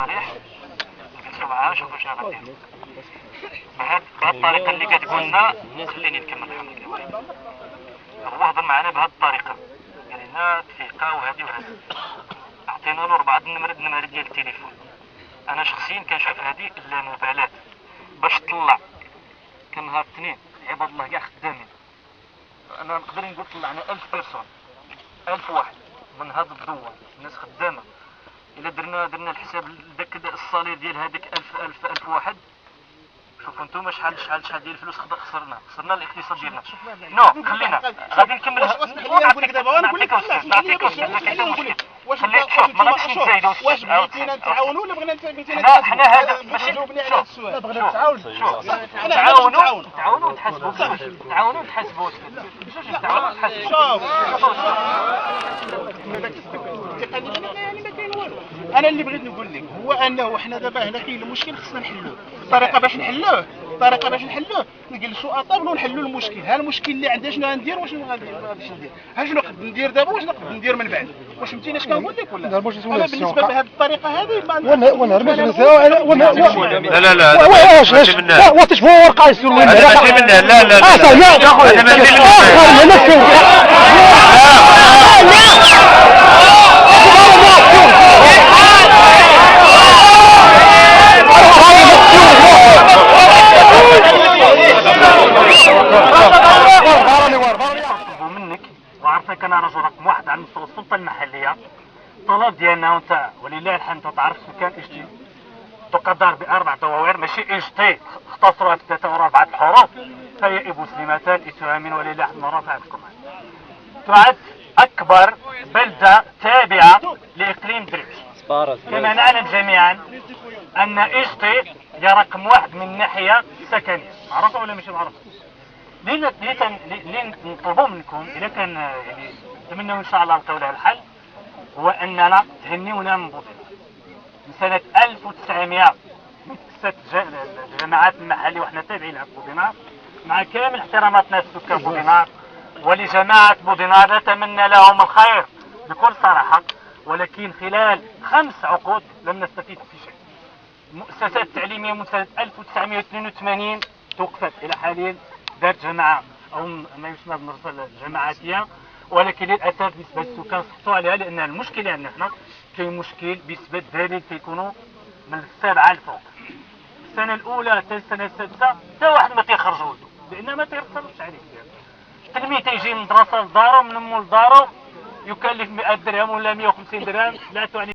صريح نجلسوا معاه نشوفوا شنو غادير بهاد الطريقه اللي كتقول لنا. خليني نكمل الحمد لله. هو هضر معنا بهاد الطريقه قال لنا ثقه وهذه وهذه. عطينا له 4 النمر ديال التليفون. انا شخصيا كنشوف هذه اللامبالاه باش طلع كان نهار الاثنين عباد الله كاع خدامين. انا نقدر نقول طلعنا 1000 بيرسون 1000 واحد من هاد الدوار الناس خدامه. الا درنا الحساب داك الصالير ديال هذاك 1000 واحد. شوفوا انتم شحال ديال الفلوس خسرنا الاقتصاد ديالنا. نو خلينا غادي نكمل. نقول لك دابا نقول لك واش بغيتينا نتعاونوا ولا بغينا حنا هذا ماشي جاوبني على هذا السؤال. بغينا نتعاونوا. تعاونوا ونتحاسبوا. تعاونوا ونتحاسبوا. انا اللي بغيت نقول لك هو انه حنا دابا هنا كاين المشكل خصنا نحلوه. الطريقه باش نحلوه نجلسوا اطابل ونحلوا المشكل. ها المشكل اللي عندنا شنو غندير وشنو غاديش ندير. ها شنو نقدر ندير دابا واش نقدر ندير من بعد. واش فهمتيني اش كنقول لك ولا؟ انا بالنسبه لهذه الطريقه هذه وانا لا واش وتشوفوا ورقه يسول وين منك وعرفتك انا رجل رقم 1 على مستوى السلطه المحليه. الطلب ديالنا وانت ولله الحمد تعرف سكان اش تي تقدر ب4 دواوير ماشي اش تي اختصروها ب3 و4 الحروف. فهي ابو سليمتان اتهامين ولله الحمد مرافع بكم. تعد اكبر بلده تابعه لاقليم دريش. كما نعلم جميعا ان اش تي هي رقم 1 من الناحيه السكنيه. معروفه ولا ماشي معروفه؟ اللي نطلبوا منكم اذا كان يعني نتمنوا ان شاء الله نلقاو لها الحل هو اننا تهنيونا من بوطينا من سنه 1900 مؤسسه الجماعات المحليه وحنا تابعين لها بوطينا مع كامل احتراماتنا لسكان بوطينا ولجماعه بوطينا. نتمنى لهم الخير بكل صراحه ولكن خلال 5 عقود لم نستفيد في شيء. المؤسسات التعليميه من سنه 1982 توقفت الى حاليا. دارت جماعه او ما يسمى بالمرسله الجماعاتيه ولكن للاسف نسبه السكان سقطوا عليها لان المشكل عندنا يعني حنا كاين مشكل بنسبه دليل كيكونوا من 7 الفوق. السنه الاولى حتى السنه السادسه حتى واحد ما تيخرج ولده لان ما تيرسلش عليه. التلميذ تيجي من المدرسه لدارو من مول لدارو يكلف 100 درهم ولا 150 درهم لا تعني